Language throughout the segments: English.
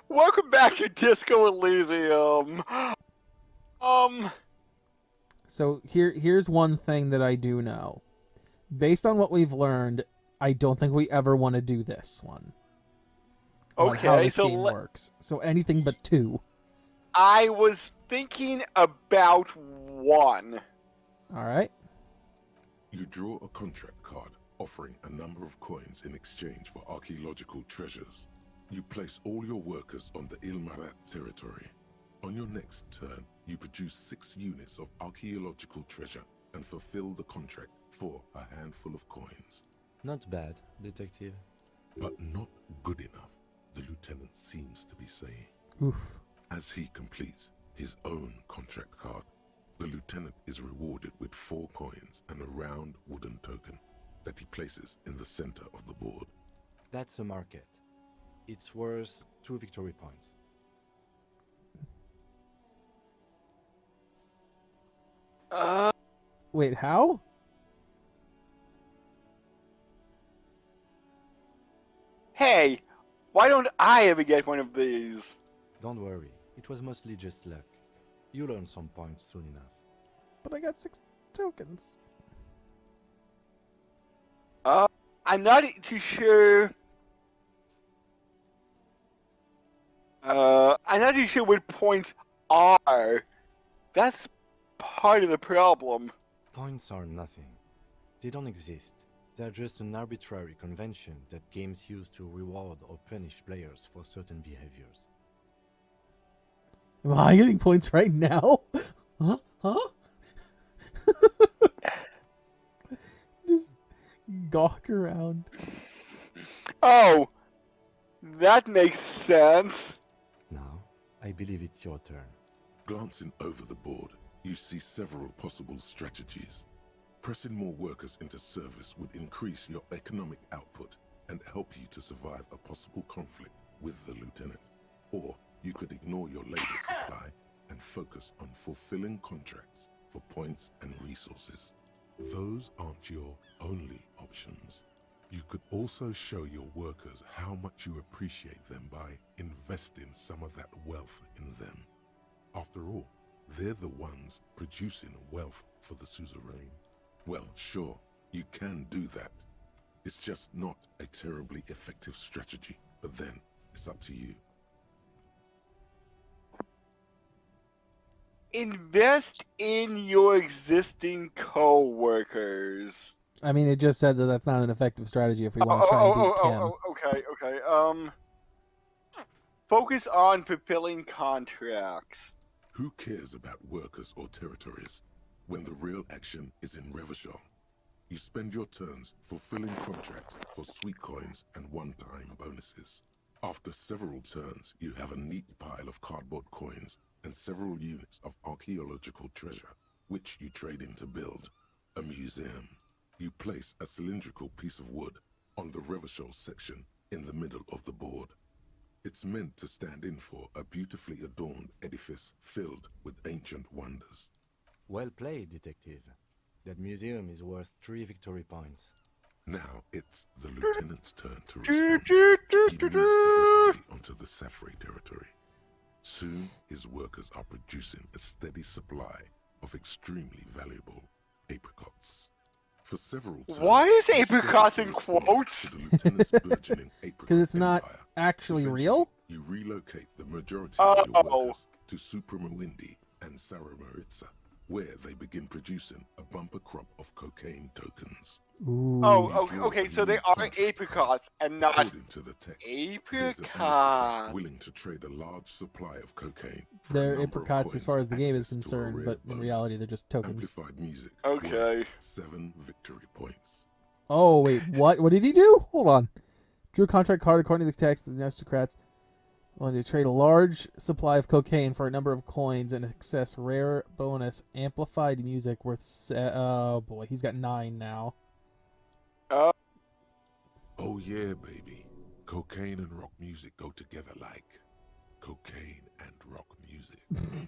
Welcome back to Disco Elysium. So here's one thing that I do know. Based on what we've learned, I don't think we ever want to do this one. On how Okay, this game works. So anything but 2. I was thinking about 1. Alright? You draw a contract card offering a number of coins in exchange for archaeological treasures. You place all your workers on the Ilmarat territory. On your next turn, you produce 6 units of archaeological treasure and fulfill the contract for a handful of coins. Not bad, detective. But not good enough, the lieutenant seems to be saying. Oof. As he completes his own contract card, the lieutenant is rewarded with 4 coins and a round wooden token that he places in the center of the board. That's a market. It's worth 2 victory points. Wait, how? Hey, why don't I ever get one of these? Don't worry, it was mostly just luck. You'll earn some points soon enough. But I got 6 tokens. I'm not too sure. I'm not too sure what points are. That's part of the problem. Points are nothing. They don't exist. They're just an arbitrary convention that games use to reward or punish players for certain behaviors. Am I getting points right now? Huh? Just gawk around. Oh, that makes sense. Now, I believe it's your turn. Glancing over the board, you see several possible strategies. Pressing more workers into service would increase your economic output and help you to survive a possible conflict with the lieutenant. Or you could ignore your labor supply and focus on fulfilling contracts for points and resources. Those aren't your only options. You could also show your workers how much you appreciate them by investing some of that wealth in them. After all, they're the ones producing wealth for the suzerain. Well, sure, you can do that. It's just not a terribly effective strategy, but then it's up to you. Invest in your existing co-workers. I mean, it just said that that's not an effective strategy if we want to try and beat Kim. Okay. Focus on fulfilling contracts. Who cares about workers or territories when the real action is in Revachol? You spend your turns fulfilling contracts for sweet coins and one-time bonuses. After several turns, you have a neat pile of cardboard coins and several units of archaeological treasure, which you trade in to build a museum. You place a cylindrical piece of wood on the Revachol section in the middle of the board. It's meant to stand in for a beautifully adorned edifice filled with ancient wonders. Well played, detective. That museum is worth 3 victory points. Now it's the lieutenant's turn to respond. He moves aggressively onto the Safri territory. Soon, his workers are producing a steady supply of extremely valuable apricots. For several turns, Why is you apricots struggle in to respond quotes? to the lieutenant's burgeoning apricot Because it's not empire. actually Eventually, real? You relocate the majority of your Oh. workers to Supremawindi and Saramaritsa, where they begin producing a bumper crop of cocaine tokens. Ooh. Okay, so they are apricots and not According to the text, there's an aristocrat apricots. willing to trade a large supply of cocaine for a They're number of apricots as coins, far as the game is access to a concerned, rare but in bonus. reality they're just tokens. Amplified music. Okay. Worth 7 victory points. Oh, wait, what? What did he do? Hold on. Drew a contract card according to the text of the aristocrats. Wanted to trade a large supply of cocaine for a number of coins and access rare bonus amplified music worth. Oh boy, he's got 9 now. Oh yeah, baby. Cocaine and rock music go together like cocaine and rock music.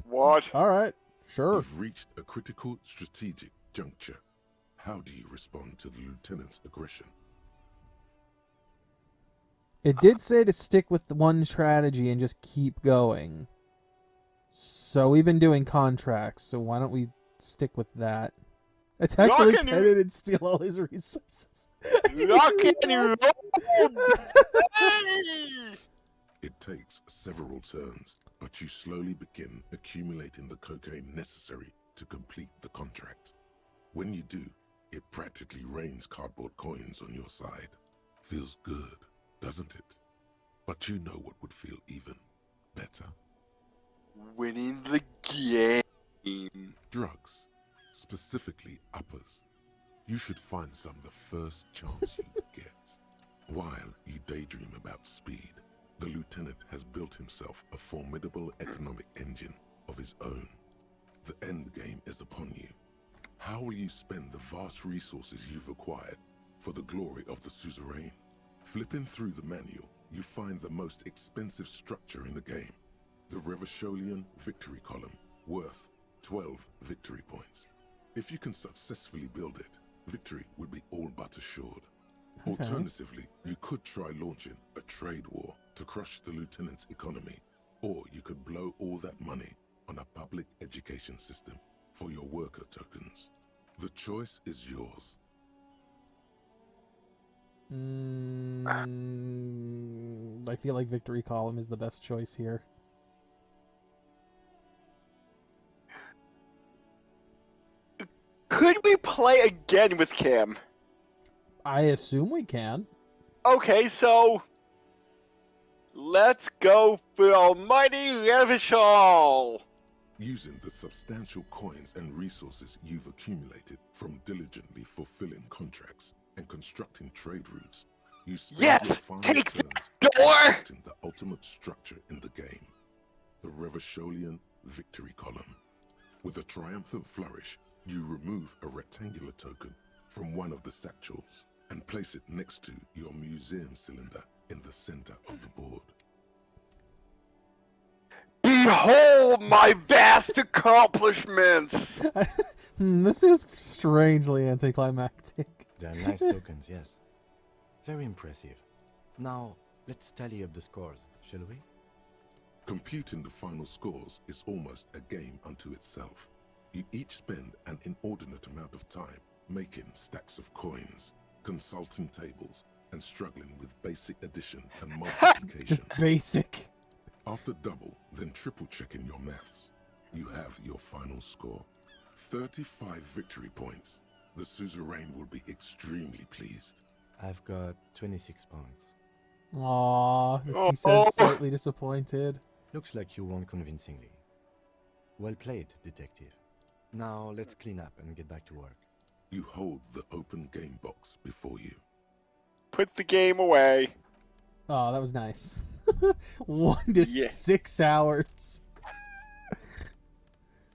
What? All right, sure. You've reached a critical strategic juncture. How do you respond to the lieutenant's aggression? It did say to stick with the one strategy and just keep going. So we've been doing contracts, so why don't we stick with that? Attack the Lock and lieutenant and steal all his resources. Lock Read and that? roll! It takes several turns, but you slowly begin accumulating the cocaine necessary to complete the contract. When you do, it practically rains cardboard coins on your side. Feels good, doesn't it? But you know what would feel even better? Winning the game. Drugs, specifically uppers. You should find some the first chance you get. While you daydream about speed, the lieutenant has built himself a formidable economic engine of his own. The end game is upon you. How will you spend the vast resources you've acquired for the glory of the suzerain? Flipping through the manual, you find the most expensive structure in the game, the Revacholian Victory Column, worth 12 victory points. If you can successfully build it, victory would be all but assured. Okay. Alternatively, you could try launching a trade war to crush the lieutenant's economy, or you could blow all that money on a public education system for your worker tokens. The choice is yours. I feel like Victory Column is the best choice here. Could we play again with Kim? I assume we can. Okay, so let's go for Almighty Revachol. Using the substantial coins and resources you've accumulated from diligently fulfilling contracts and constructing trade routes, you spend Yes! your final Take turns door! constructing the ultimate structure in the game, the Revacholian Victory Column. With a triumphant flourish, you remove a rectangular token from one of the satchels and place it next to your museum cylinder in the center of the board. Behold my vast accomplishments! This is strangely anticlimactic. They're nice tokens, yes. Very impressive. Now, let's tally up the scores, shall we? Computing the final scores is almost a game unto itself. You each spend an inordinate amount of time making stacks of coins, consulting tables, and struggling with basic addition and multiplication. Just basic. After double, then triple checking your maths, you have your final score. 35 victory points. The suzerain will be extremely pleased. I've got 26 points. Aww, he says slightly disappointed. Looks like you won convincingly. Well played, detective. Now let's clean up and get back to work. You hold the open game box before you. Put the game away. Oh, that was nice. 1 to Yeah. 6 hours.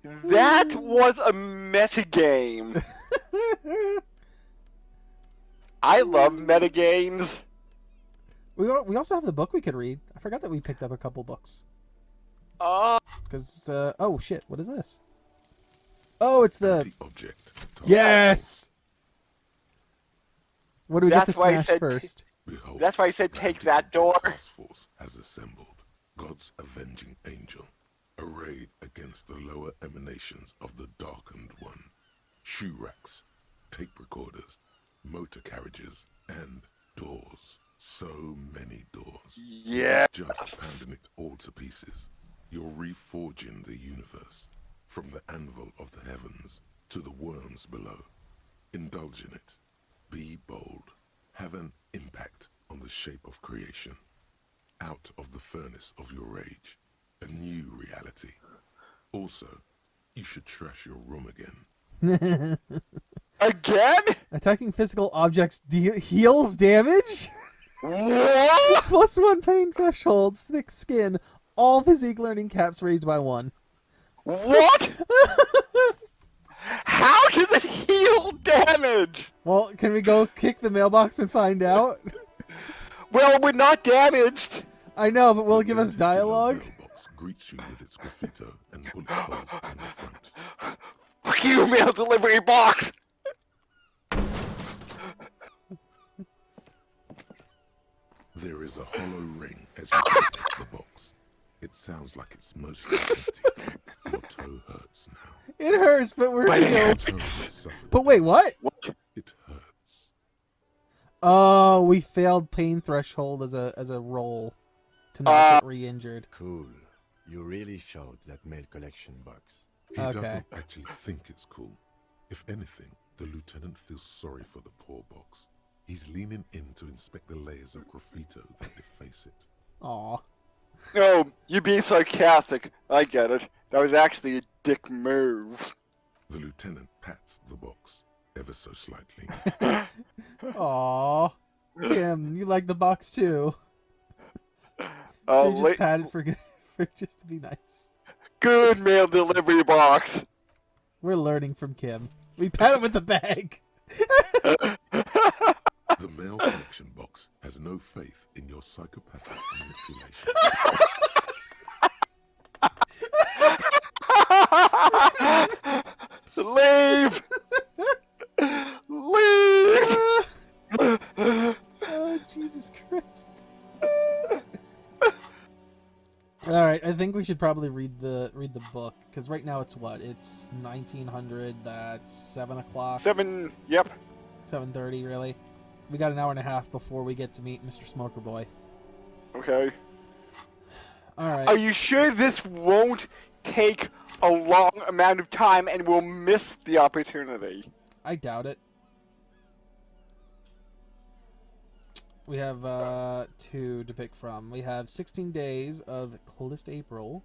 That was a metagame. I love metagames. We also have the book we could read. I forgot that we picked up a couple books. Because, oh shit, what is this? Oh, it's the... Empty object. Yes! What do we get to That's why I smash said- first? Behold, That's why I said the take empty that object door. Task force has assembled. God's avenging angel, arrayed against the lower emanations of the darkened one. Shoe racks, tape recorders, motor carriages, and doors. So many doors. Yeah. Just pounding it all to pieces. You're reforging the universe, from the anvil of the heavens to the worms below. Indulge in it. Be bold. Have an impact on the shape of creation. Out of the furnace of your rage, a new reality. Also, you should trash your room again. Again? Attacking physical objects heals damage? What? +1 pain thresholds, thick skin, all physique learning caps raised by 1. What? How does it heal damage? Well, can we go kick the mailbox and find out? Well, we're not damaged. I know, but will it give The us empty yellow dialogue? mailbox greets you with its graffito and bullet holes in the front. Fuck you, mail delivery box. There is a hollow ring as you take the box. It sounds like it's mostly empty. Your toe hurts now. It hurts, but we're But it Your healed. toe has suffered. But wait, what? What? It hurts. Oh, we failed pain threshold as a roll to not get re-injured. Cool. You really showed that mail collection box. He Okay. doesn't actually think it's cool. If anything, the lieutenant feels sorry for the poor box. He's leaning in to inspect the layers of graffito that deface it. Aw. No, you're being sarcastic. I get it. That was actually a dick move. The lieutenant pats the box, ever so slightly. Aw. Kim, you like the box too. Uh, You la- just pat it for just to be nice. good mail delivery box. We're learning from Kim. We pat it with the bag. The mail collection box has no faith in your psychopathic manipulation. Leave! Leave! Oh, Jesus Christ. Alright, I think we should probably read the book, because right now it's what? It's 1900, that's 7 o'clock? 7, yep. 7:30, really? We got an hour and a half before we get to meet Mr. Smoker Boy. Okay. Alright. Are you sure this won't take a long amount of time and we'll miss the opportunity? I doubt it. We have 2 to pick from. We have 16 Days of Coldest April,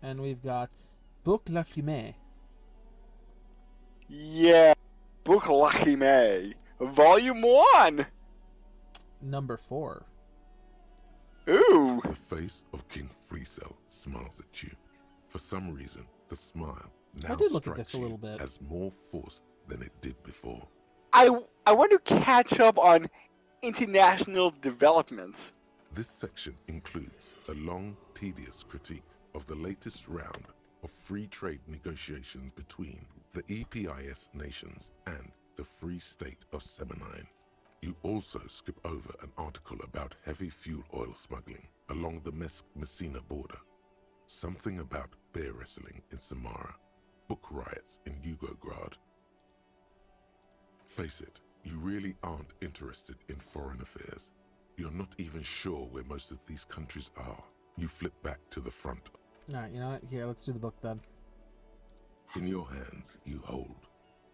and we've got Book La Fumée. Yeah. Book Lucky May. Volume 1! Number 4. Ooh. The face of King Freecell smiles at you. For some reason, the smile now I did look at strikes this a you little bit. as more forced than it did before. I want to catch up on international developments. This section includes a long, tedious critique of the latest round of free trade negotiations between the EPIS nations and the Free State of Semenine. You also skip over an article about heavy fuel oil smuggling along the Messina border, something about bear wrestling in Samara, book riots in Yugograd. Face it, you really aren't interested in foreign affairs. You're not even sure where most of these countries are. You flip back to the front. Alright, you know what? Here, let's do the book then. In your hands, you hold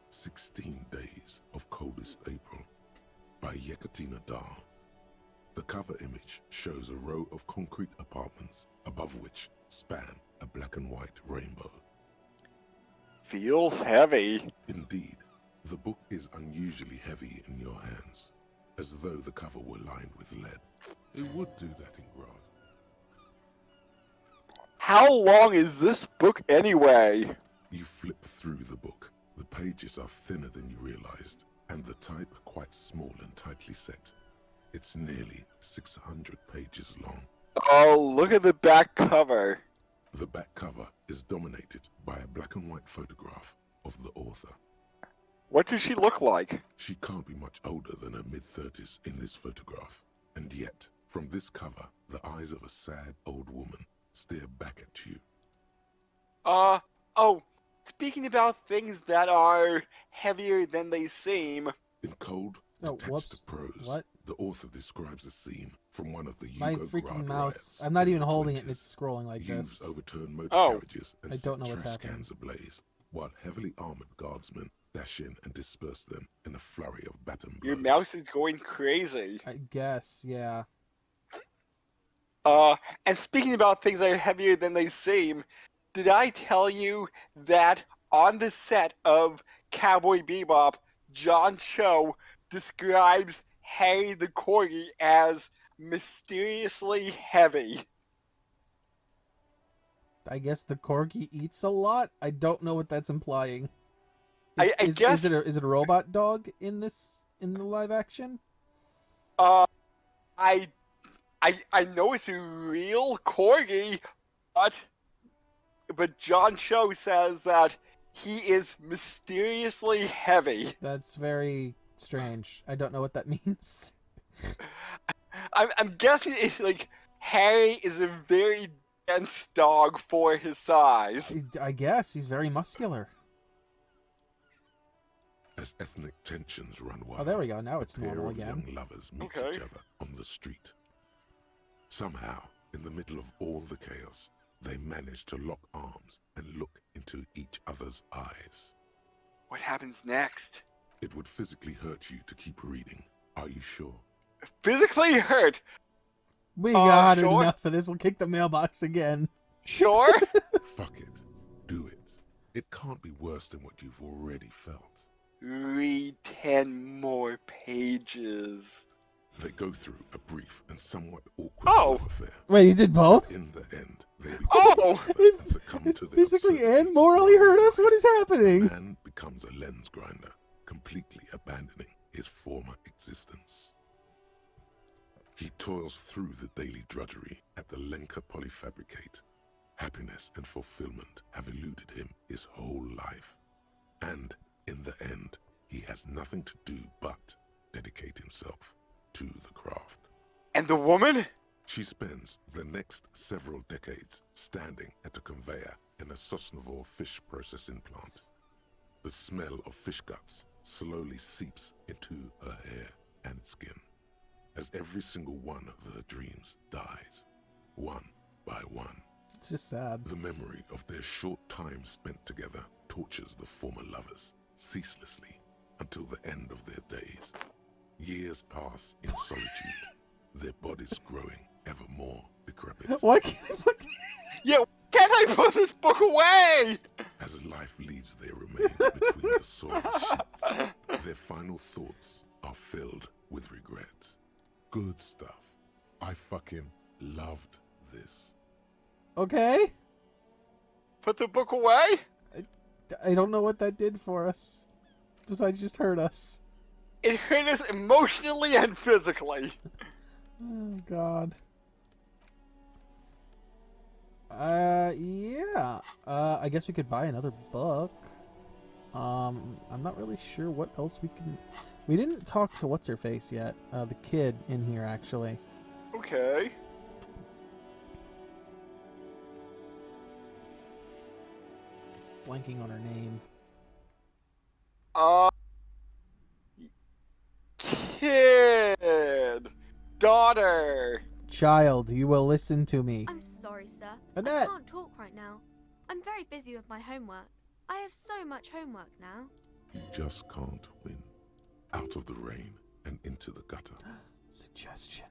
16 Days of Coldest April by Yekaterina Dahl. The cover image shows a row of concrete apartments above which span a black and white rainbow. Feels heavy. Indeed, the book is unusually heavy in your hands, as though the cover were lined with lead. It would do that in Grad. How long is this book anyway? You flip through the book. The pages are thinner than you realized, and the type quite small and tightly set. It's nearly 600 pages long. Oh, look at the back cover. The back cover is dominated by a black and white photograph of the author. What does she look like? She can't be much older than her mid-30s in this photograph, and yet, from this cover, the eyes of a sad old woman stare back at you. Oh, speaking about things that are heavier than they seem. In cold, Oh, detached whoops. prose, What? the author describes a scene from one of the My Yugograd freaking riots mouse. I'm not in even the holding it 20s. and it's scrolling like Youths this. overturned motor Oh. carriages and I set don't know what's trash happening. cans ablaze, while heavily armored guardsmen dash in and disperse them in a flurry of baton blows. Your mouse is going crazy. I guess, yeah. And speaking about things that are heavier than they seem, did I tell you that on the set of Cowboy Bebop, John Cho describes Harry the Corgi as mysteriously heavy? I guess the corgi eats a lot? I don't know what that's implying. I guess- Is it a robot dog in the live action? I know it's a real corgi, but John Cho says that he is mysteriously heavy. That's very strange. I don't know what that means. I'm guessing it's like Harry is a very dense dog for his size. I guess he's very muscular. As ethnic tensions run wild, Oh, there we go. Now it's a pair normal of again. young lovers meet Okay. each other on the street. Somehow, in the middle of all the chaos, they manage to lock arms and look into each other's eyes. What happens next? It would physically hurt you to keep reading. Are you sure? Physically hurt? We got sure. enough of this. We'll kick the mailbox again. Sure? Fuck it. Do it. It can't be worse than what you've already felt. Read 10 more pages. They go through a brief and somewhat awkward Oh. love affair. Wait, you did both? In the end, they become Oh. each other and succumb to the Physically absurdity. and morally hurt us? What is happening? Man becomes a lens grinder, completely abandoning his former existence. He toils through the daily drudgery at the Lenka Polyfabricate. Happiness and fulfillment have eluded him his whole life. And in the end, he has nothing to do but dedicate himself to the craft. And the woman? She spends the next several decades standing at a conveyor in a Sosnovo fish processing plant. The smell of fish guts slowly seeps into her hair and skin, as every single one of her dreams dies, one by one. It's just sad. The memory of their short time spent together tortures the former lovers ceaselessly until the end of their days. Years pass in solitude, their bodies growing ever more decrepit. Why can't I look? Yeah, can't I put this book away? As life leaves their remains between the soiled sheets, their final thoughts are filled with regret. Good stuff. I fucking loved this. Okay. Put the book away? I don't know what that did for us. Besides just hurt us. It hurt us emotionally and physically. Oh, God. Yeah. I guess we could buy another book. I'm not really sure what else we can... We didn't talk to What's-Her-Face yet. The kid in here, actually. Okay. Blanking on her name. Kid. Daughter. Child, you will listen to me. I'm sorry, sir. Annette. I can't talk right now. I'm very busy with my homework. I have so much homework now. You just can't win. Out of the rain and into the gutter. Suggestion.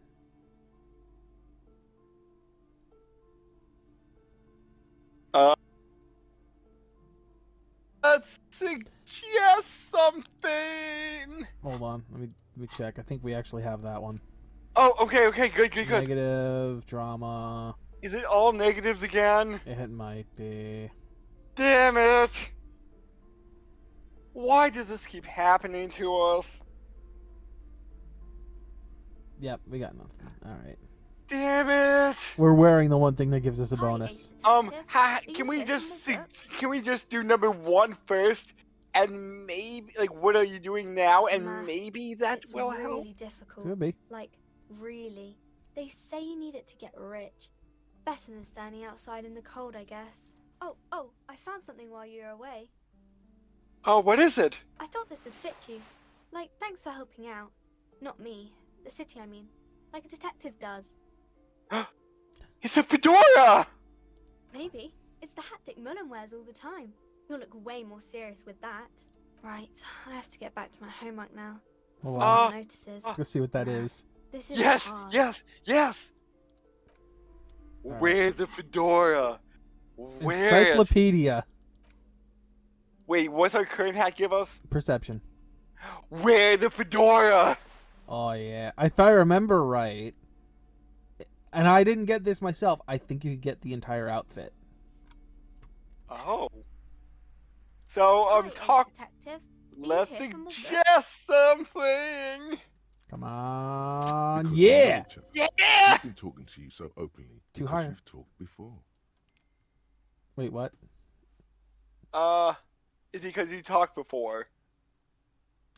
Let's suggest something. Hold on. Let me check. I think we actually have that one. Oh, okay, good. Negative, drama. Is it all negatives again? It might be. Damn it! Why does this keep happening to us? Yep, we got nothing. Alright. Damn it! We're wearing the one thing that gives us a Hi, bonus. Ace Detective. Are Can you we open just the book? can we just do number 1 first, and maybe like what are you doing now, and Nah, maybe that It's will really help. difficult. Could be. Like, really. They say you need it to get rich. Better than standing outside in the cold, I guess. Oh, I found something while you were away. Oh, what is it? I thought this would fit you. Like, thanks for helping out. Not me. The city, I mean. Like a detective does. It's a fedora! Maybe. It's the hat Dick Mullen wears all the time. You'll look way more serious with that. Right, I have to get back to my homework now. Hold Before on. anyone notices. Let's go see what that is. This is Yes, hard. yes. Alright. Wear the fedora. Wear it. Encyclopedia. Wait, what's our current hat give us? Perception. Wear the fedora. Oh, yeah. If I remember right, and I didn't get this myself, I think you could get the entire outfit. Oh. So, Hi, Ace talk. Detective. Let's here for more books? suggest something. Come on. Because you know Yeah! each other. Yeah. We've been talking to you so openly Too because high. you've talked before. Wait, what? It's because you talked before.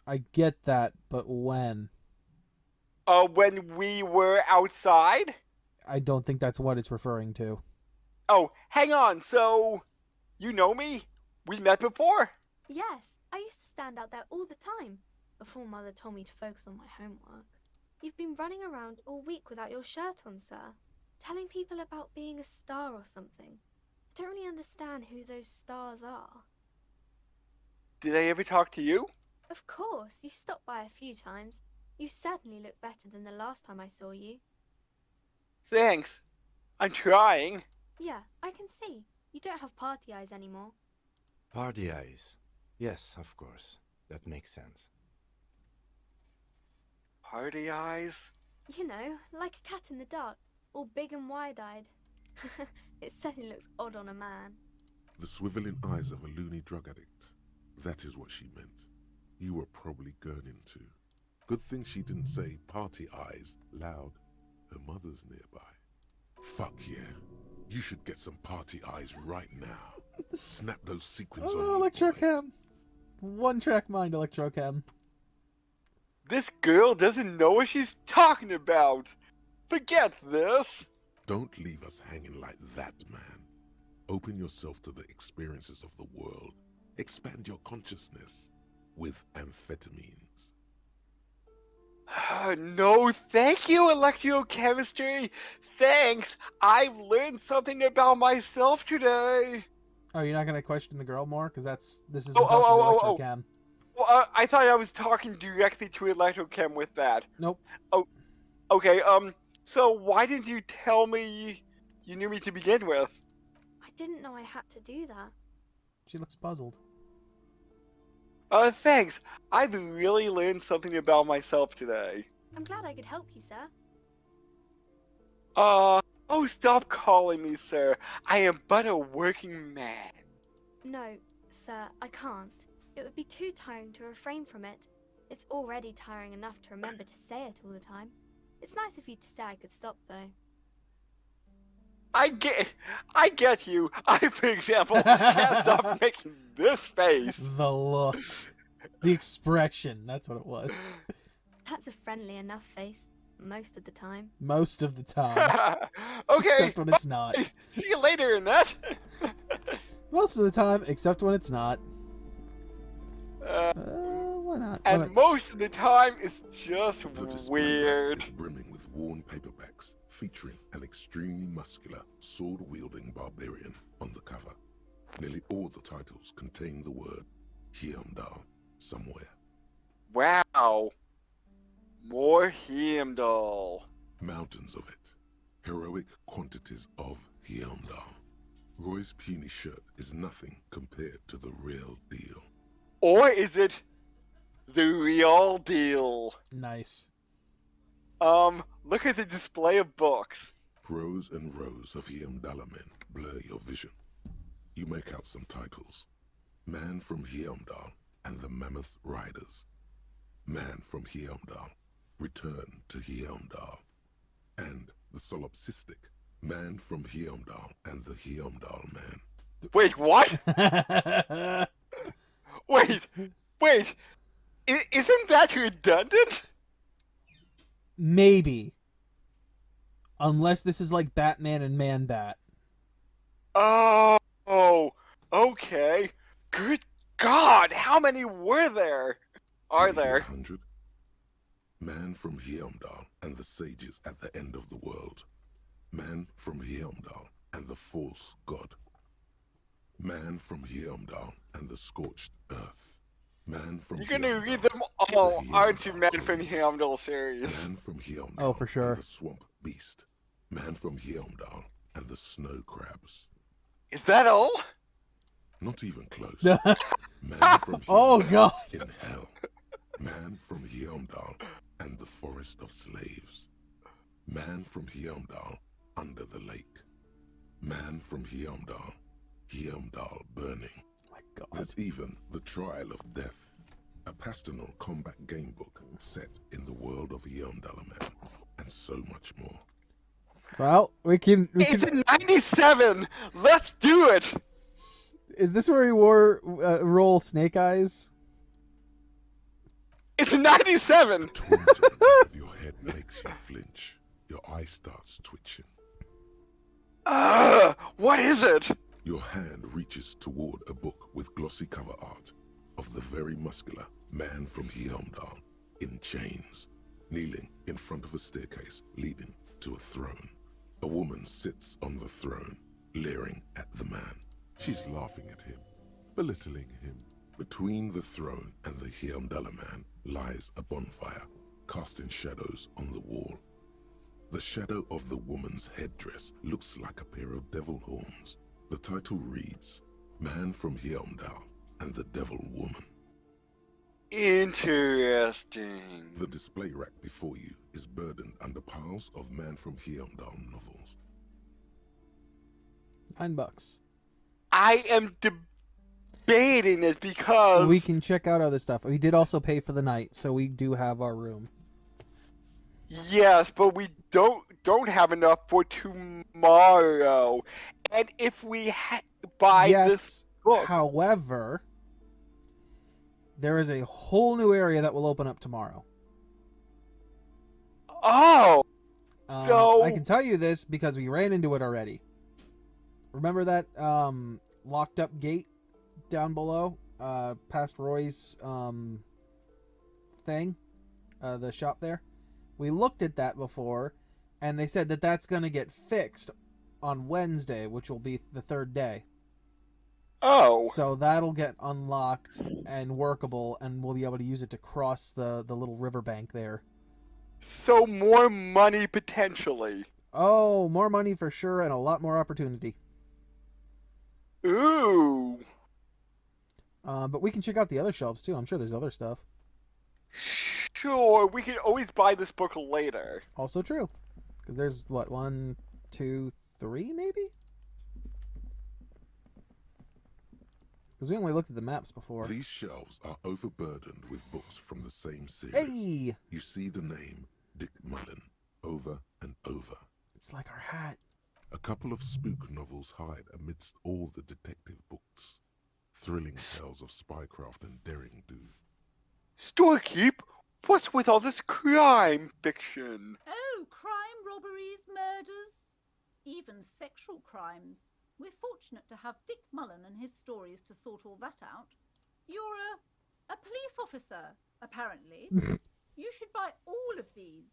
I get that, but when? When we were outside? I don't think that's what it's referring to. Oh, hang on, so you know me? We met before? Yes, I used to stand out there all the time, before Mother told me to focus on my homework. You've been running around all week without your shirt on, sir, telling people about being a star or something. I don't really understand who those stars are. Did I ever talk to you? Of course, you stopped by a few times. You certainly look better than the last time I saw you. Thanks. I'm trying. Yeah, I can see. You don't have party eyes anymore. Party eyes. Yes, of course. That makes sense. Party eyes? You know, like a cat in the dark, all big and wide-eyed. It certainly looks odd on a man. The swiveling eyes of a loony drug addict. That is what she meant. You were probably gurning too. Good thing she didn't say party eyes loud. Her mother's nearby. Fuck yeah. You should get some party eyes right now. Snap those sequins on you, boy. Electrochem. One track mind, Electrochem. This girl doesn't know what she's talking about. Forget this. Don't leave us hanging like that, man. Open yourself to the experiences of the world. Expand your consciousness with amphetamines. No, thank you, electrochemistry. Thanks. I've learned something about myself today. Oh, you're not gonna question the girl more, because this is Oh, talking oh, to oh, Electrochem. Well, I thought I was talking directly to electrochem with that. Nope. Oh, okay. So why didn't you tell me you knew me to begin with? I didn't know I had to do that. She looks puzzled. Thanks. I've really learned something about myself today. I'm glad I could help you, sir. Oh, stop calling me sir. I am but a working man. No, sir, I can't. It would be too tiring to refrain from it. It's already tiring enough to remember to say it all the time. It's nice of you to say I could stop, though. I get you. I, for example, can't stop making this face. The look. The expression. That's what it was. That's a friendly enough face, most of the time. Most of the time. Okay. Except when it's not. See you later, Annette. Most of the time, except when it's not. Why not? And most of the time, it's just The display weird. is brimming with worn paperbacks featuring an extremely muscular, sword-wielding barbarian on the cover. Nearly all the titles contain the word Heimdall somewhere. Wow. More Heimdall. Mountains of it. Heroic quantities of Heimdall. Roy's puny shirt is nothing compared to the real deal. Or is it the real deal? Nice. Look at the display of books. Rows and rows of Heimdall men blur your vision. You make out some titles. Man from Heimdall and the Mammoth Riders. Man from Heimdall, Return to Heimdall. And the solipsistic Man from Heimdall and the Heimdall Man. Wait, what? Wait. Isn't that redundant? Maybe. Unless this is like Batman and Man-Bat. Oh, okay. Good God, how many were there? Are Maybe there? 100. Man from Heimdall and the sages at the end of the world. Man from Heimdall and the false god. Man from Heimdall and the scorched earth. Man from You're gonna Heimdall read them and all, the aren't you, Heimdall Man from police. Heimdall series? Man from Heimdall Oh, for sure. and the swamp beast. Man from Heimdall and the snow crabs. Is that all? Not even close. Man from Oh, Heimdall God. in hell. Man from Heimdall and the forest of slaves. Man from Heimdall under the lake. Man from Heimdall, Heimdall burning. My God. There's even the Trial of Death, a pastoral combat gamebook set in the world of Heimdallman, and so much more. Well, we can. It's a 97! Let's do it! Is this where he wore roll Snake Eyes? It's a 97! Twinge of your head makes you flinch. Your eye starts twitching. What is it? Your hand reaches toward a book with glossy cover art of the very muscular man from Helmdall in chains, kneeling in front of a staircase leading to a throne. A woman sits on the throne, leering at the man. She's laughing at him, belittling him. Between the throne and the Helmdaller man lies a bonfire, casting shadows on the wall. The shadow of the woman's headdress looks like a pair of devil horns. The title reads, Man from Helmdall and the Devil Woman. Interesting. The display rack before you is burdened under piles of Man from Helmdall novels. $9. I am debating it because We can check out other stuff. We did also pay for the night, so we do have our room. yes, but we don't have enough for tomorrow. And if we buy this book, however, there is a whole new area that will open up tomorrow. oh, So- I can tell you this because we ran into it already. Remember that locked up gate down below, past Roy's thing, the shop there? We looked at that before, and they said that that's going to get fixed on Wednesday, which will be the third day. oh, So that'll get unlocked and workable, and we'll be able to use it to cross the little riverbank there. so more money potentially. Oh, more money for sure, and a lot more opportunity. Ooh, But we can check out the other shelves too. I'm sure there's other stuff. sure, we can always buy this book later. Also true, because there's what 1, 2, 3 maybe. Because we only looked at the maps before. These shelves are overburdened with books from the same series. Hey, You see the name Dick Mullen over and over. it's like our hat. A couple of spook novels hide amidst all the detective books. Thrilling tales of spycraft and daring do. Storekeep, what's with all this crime fiction? Oh, crime, robberies, murders, even sexual crimes. We're fortunate to have Dick Mullen and his stories to sort all that out. You're a police officer, apparently. You should buy all of these.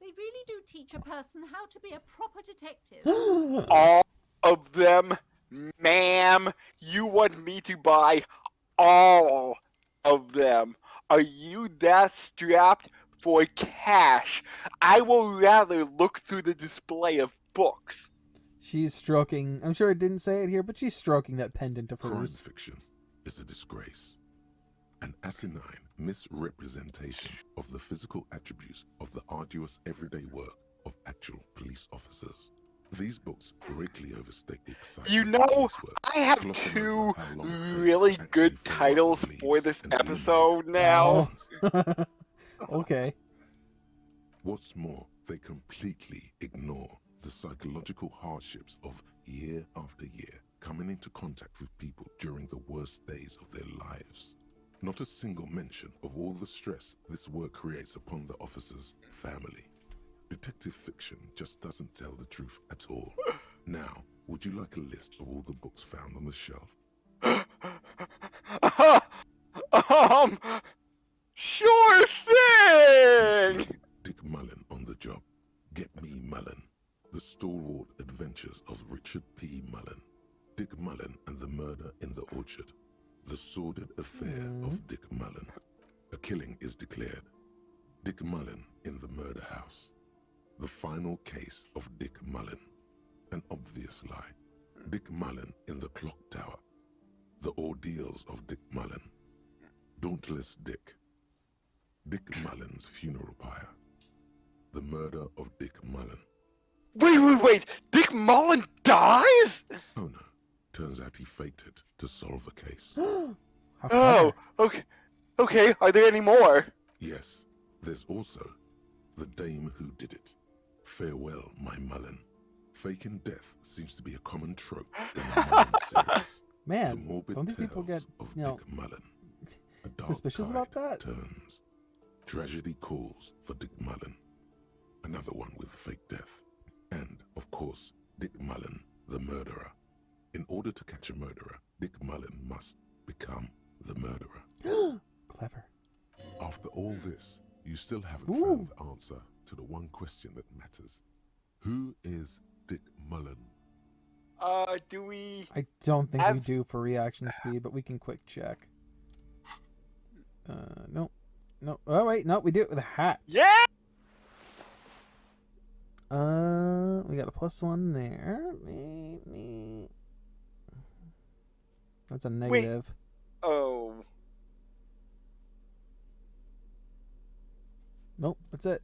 They really do teach a person how to be a proper detective. All of them, ma'am. You want me to buy all of them? Are you that strapped for cash? I will rather look through the display of books. She's stroking. I'm sure it didn't say it here, but she's stroking that pendant of Crime hers. fiction is a disgrace. An asinine misrepresentation of the physical attributes of the arduous everyday work of actual police officers. These books greatly overstate the excitement You of know, police work, I have glossing two over how long it takes really to good actually follow titles up leads for this and eliminate episode now. Oh. Okay. What's more, they completely ignore the psychological hardships of year after year coming into contact with people during the worst days of their lives. Not a single mention of all the stress this work creates upon the officer's family. Detective fiction just doesn't tell the truth at all. Now, would you like a list of all the books found on the shelf? Sure thing! Dick Mullen on the job. Get Me Mullen. The Stalwart Adventures of Richard P. Mullen. Dick Mullen and the Murder in the Orchard. The Sordid Affair of Dick Mullen. A killing is declared. Dick Mullen in the Murder House. The Final Case of Dick Mullen. An Obvious Lie. Dick Mullen in the Clock Tower. The Ordeals of Dick Mullen. Dauntless Dick. Dick Mullen's Funeral Pyre. The Murder of Dick Mullen. Wait! Dick Mullen dies? Oh no, turns out he fated to solve a case. How Oh, clever. okay, are there any more? Yes, there's also the dame who did it. Farewell, my Mullen. Faking death seems to be a common trope in the Mullen series. The Man, morbid don't these people get, tales of you know, Dick Mullen. A dark suspicious tide about that? turns. Tragedy calls for Dick Mullen. another one with fake death. And, of course, Dick Mullen, the murderer. In order to catch a murderer, Dick Mullen must become the murderer. Clever. After all this, you still haven't Ooh. found the answer to the one question that matters. Who is Dick Mullen? Do we... I don't think we Have- do for reaction speed, but we can quick check. No. No. Oh, wait. No, we do it with a hat. Yeah! We got a +1 there. That's a negative. Oh. Nope, that's it.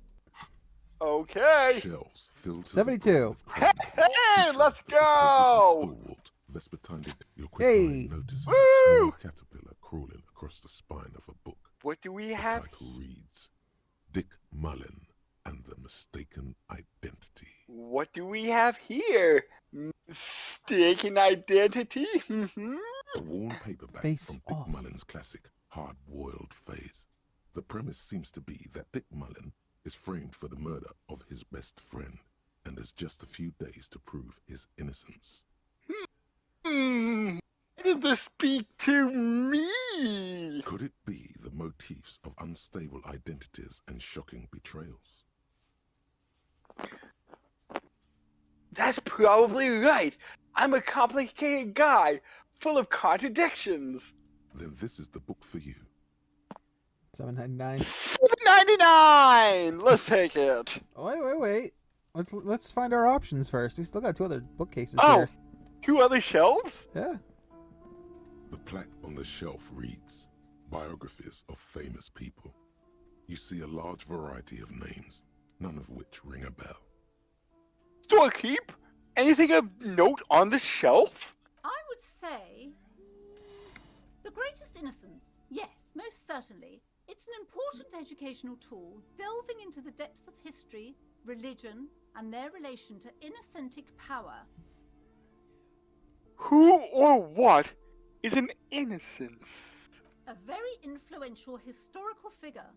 Okay. Shells filled to the 72. brim with crates of Hey, let's supposedly go! stalwart Vespertine. Your quick Hey. eye notices Woo! a small caterpillar crawling across the spine of a book. What do we The have? title reads, Dick Mullen and the Mistaken Identity. What do we have here? Mistaken identity? Mm-hmm. A worn paperback Face from Dick off. Mullen's classic hard-boiled phase. The premise seems to be that Dick Mullen is framed for the murder of his best friend and has just a few days to prove his innocence. Why did this speak to me? Could it be the motifs of unstable identities and shocking betrayals? That's probably right. I'm a complicated guy, full of contradictions. Then this is the book for you. 799. $7.99. Let's take it. Oh, wait. Let's find our options first. We still got 2 other bookcases Oh, here. 2 other shelves? Yeah. The plaque on the shelf reads, Biographies of Famous People. You see a large variety of names, none of which ring a bell. Storekeep? Anything of note on the shelf? I would say The Greatest Innocence. Yes, most certainly. It's an important educational tool delving into the depths of history, religion, and their relation to innocentic power. Who or what is an innocence? A very influential historical figure.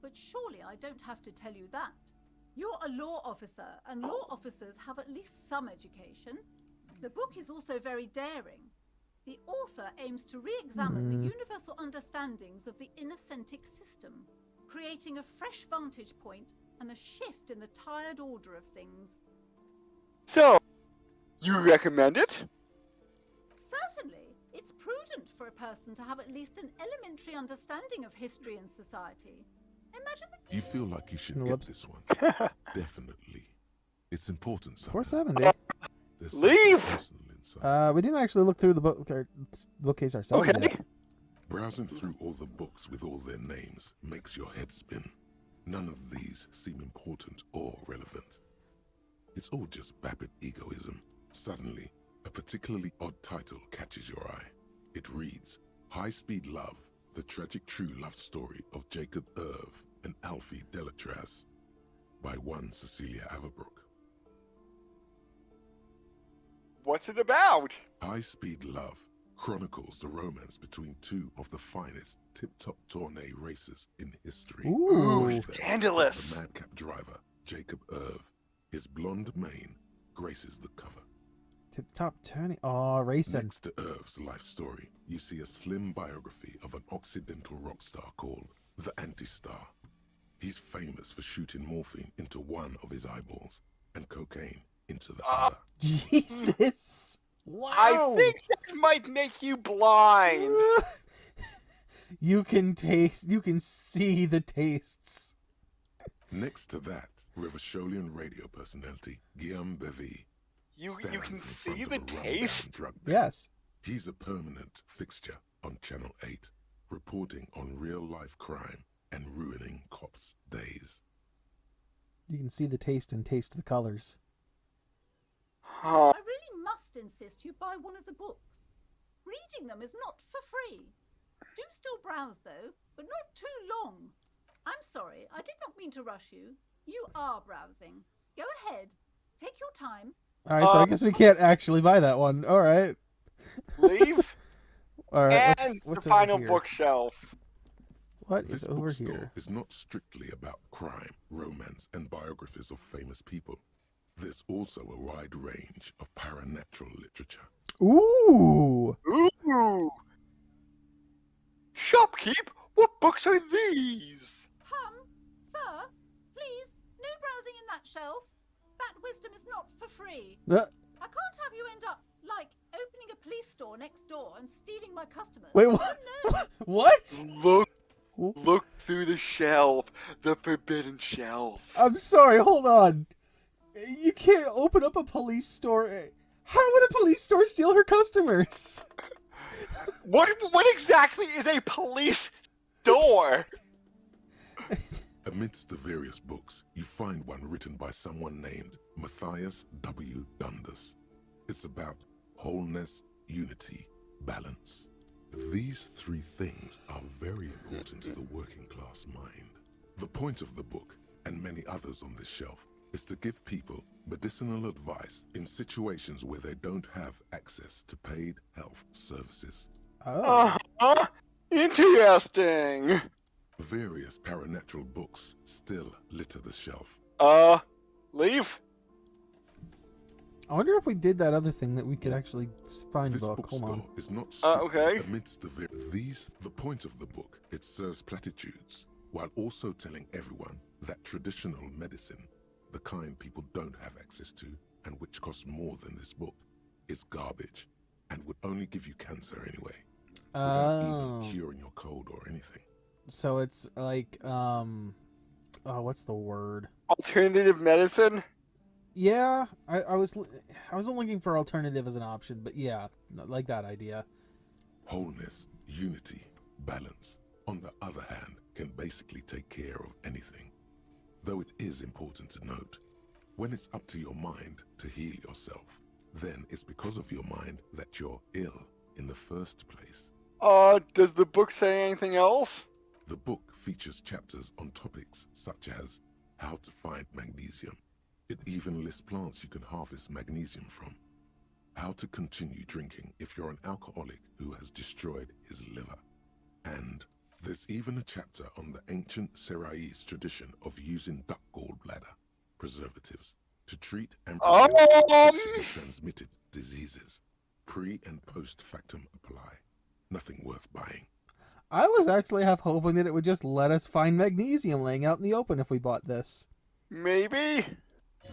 But surely I don't have to tell you that. You're a law officer, and law officers have at least some education. The book is also very daring. The author aims to re-examine the universal understandings of the innocentic system, creating a fresh vantage point and a shift in the tired order of things. So, you recommend it? Certainly, it's prudent for a person to have at least an elementary understanding of history and society. Imagine the You feel like you should get Whoops. this one. Definitely. It's important somehow. 470. There's Leave! something personal inside. We didn't actually look through the bookcase ourselves Okay. yet. Browsing through all the books with all their names makes your head spin. None of these seem important or relevant. It's all just vapid egoism. Suddenly, a particularly odd title catches your eye. It reads, High Speed Love, the tragic true love story of Jacob Irv and Alfie Delatraz, by one Cecilia Averbrook. What's it about? High Speed Love chronicles the romance between 2 of the finest tip-top tourney racers in history. Ooh. One of them is Scandalous. The madcap driver, Jacob Irv. His blonde mane graces the cover. Tip top turning. Oh, racing. Next to Irv's life story, you see a slim biography of an Occidental rock star called the Anti-Star. He's famous for shooting morphine into one of his eyeballs and cocaine into the other. Jesus. Wow. I think that might make you blind. You can see the tastes. Next to that, Revacholian radio personality Guillaume Bevy You stands can in front see of the a rundown taste? drug den. Yes. He's a permanent fixture on Channel 8, reporting on real-life crime and ruining cops' days. You can see the taste and taste the colors. Huh. I really must insist you buy one of the books. Reading them is not for free. Do still browse though, but not too long. I'm sorry, I did not mean to rush you. You are browsing. Go ahead. Take your time. All right, so I guess we can't actually buy that one. All right. Leave All right. and what's the over final here? bookshelf. What This is over bookstore here? is not strictly about crime, romance, and biographies of famous people. There's also a wide range of paranatural literature. Ooh! Ooh. Shopkeep, what books are these? Sir, please, no browsing in that shelf. That wisdom is not for free. Uh, I can't have you end up, like, opening a police store next door and stealing my customers. Wait, Oh, what? no. What? Look through the shelf, the forbidden shelf. I'm sorry, hold on. You can't open up a police store. How would a police store steal her customers? What exactly is a police store? Amidst the various books, you find one written by someone named Matthias W. Dundas. It's about wholeness, unity, balance. These three things are very important to the working class mind. The point of the book, and many others on this shelf, is to give people medicinal advice in situations where they don't have access to paid health services. Oh. Interesting. Various paranatural books still litter the shelf. Leave? I wonder if we did that other thing that we could actually find a This book. Hold bookstore on. is not strictly okay. amidst the point of the book. It serves platitudes while also telling everyone that traditional medicine, the kind people don't have access to and which costs more than this book, is garbage and would only give you cancer anyway, without even curing your cold or anything. So it's like, what's the word? Alternative medicine? Yeah, I wasn't looking for alternative as an option, but yeah, like that idea. Wholeness, unity, balance, on the other hand, can basically take care of anything. Though it is important to note, when it's up to your mind to heal yourself, then it's because of your mind that you're ill in the first place. Does the book say anything else? The book features chapters on topics such as how to find magnesium. It even lists plants you can harvest magnesium from. How to continue drinking if you're an alcoholic who has destroyed his liver. And there's even a chapter on the ancient Seraïs tradition of using duck gallbladder preservatives to treat and prevent sexually transmitted diseases. Pre and post factum apply. Nothing worth buying. I was actually half hoping that it would just let us find magnesium laying out in the open if we bought this. Maybe?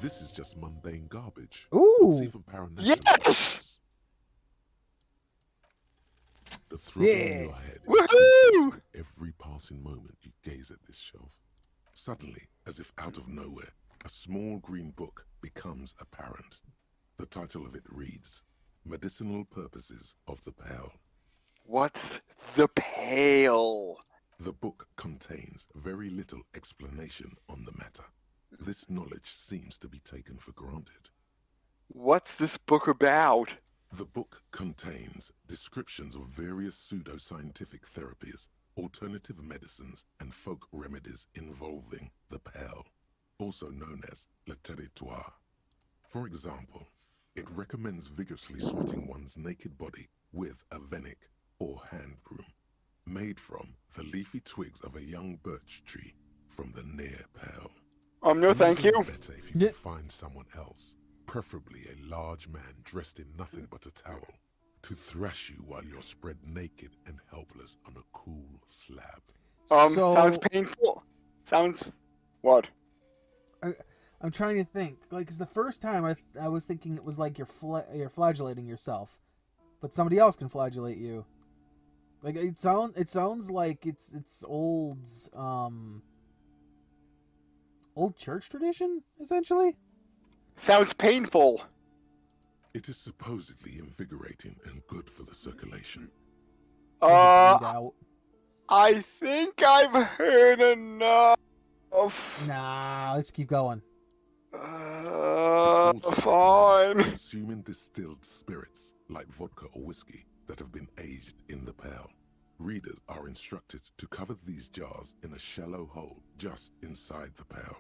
This is just mundane garbage. Ooh. What's even paranatural? Yes! The throb in your head Woohoo! increases every passing moment you gaze at this shelf. Suddenly, as if out of nowhere, a small green book becomes apparent. The title of it reads, Medicinal Purposes of the Pale. What's the pail? The book contains very little explanation on the matter. This knowledge seems to be taken for granted. What's this book about? The book contains descriptions of various pseudoscientific therapies, alternative medicines, and folk remedies involving the pale, also known as le territoire. For example, it recommends vigorously swatting one's naked body with a venic or hand broom, made from the leafy twigs of a young birch tree from the near pale. No thank you. Better if you can find someone else, preferably a large man dressed in nothing but a towel, to thrash you while you're spread naked and helpless on a cool slab. Sounds painful. Sounds... What? I'm trying to think. Like, 'cause the first time I was thinking it was like you're flagellating yourself, but somebody else can flagellate you. Like it sounds like it's old church tradition essentially. Sounds painful. It is supposedly invigorating and good for the circulation. Out. I think I've heard enough. Nah, let's keep going. Fine. Consuming distilled spirits like vodka or whiskey that have been aged in the pale. Readers are instructed to cover these jars in a shallow hole just inside the pale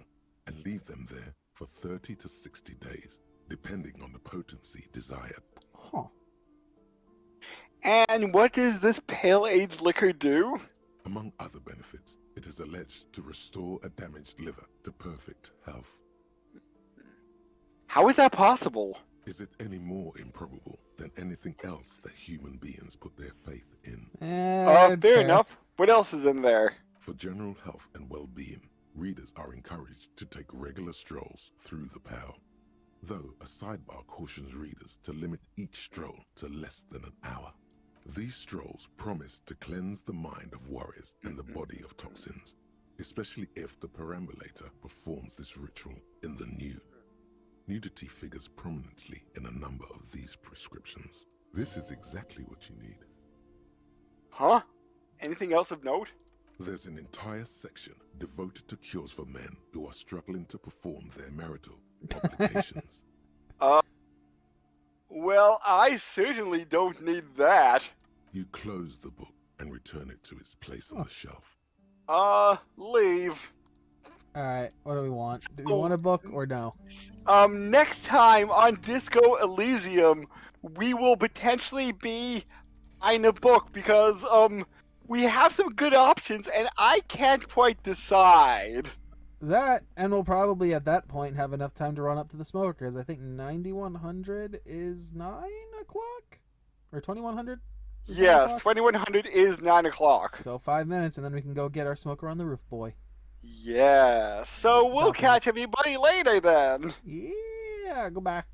and leave them there for 30 to 60 days, depending on the potency desired. Huh. And what does this pale aged liquor do? A Among other benefits, it is alleged to restore a damaged liver to perfect health. How is that possible? Is it any more improbable than anything else that human beings put their faith in? Fair enough. What else is in there? For general health and well-being, readers are encouraged to take regular strolls through the Pale, though a sidebar cautions readers to limit each stroll to less than an hour. These strolls promise to cleanse the mind of worries and the body of toxins, especially if the perambulator performs this ritual in the nude. Nudity figures prominently in a number of these prescriptions. This is exactly what you need. Huh? Anything else of note? There's an entire section devoted to cures for men who are struggling to perform their marital obligations. Well, I certainly don't need that. You close the book and return it to its place on the shelf. Leave. Alright, what do we want? Do we want a book or no? Next time on Disco Elysium, we will potentially be in a book because, we have some good options and I can't quite decide. That, and we'll probably at that point have enough time to run up to the smoker, because I think 9100 is 9 o'clock? Or 2100? Yes, 2100 is 9 o'clock. So 5 minutes, and then we can go get our smoker on the roof, boy. Yeah, so we'll catch everybody later then. Yeah, go back.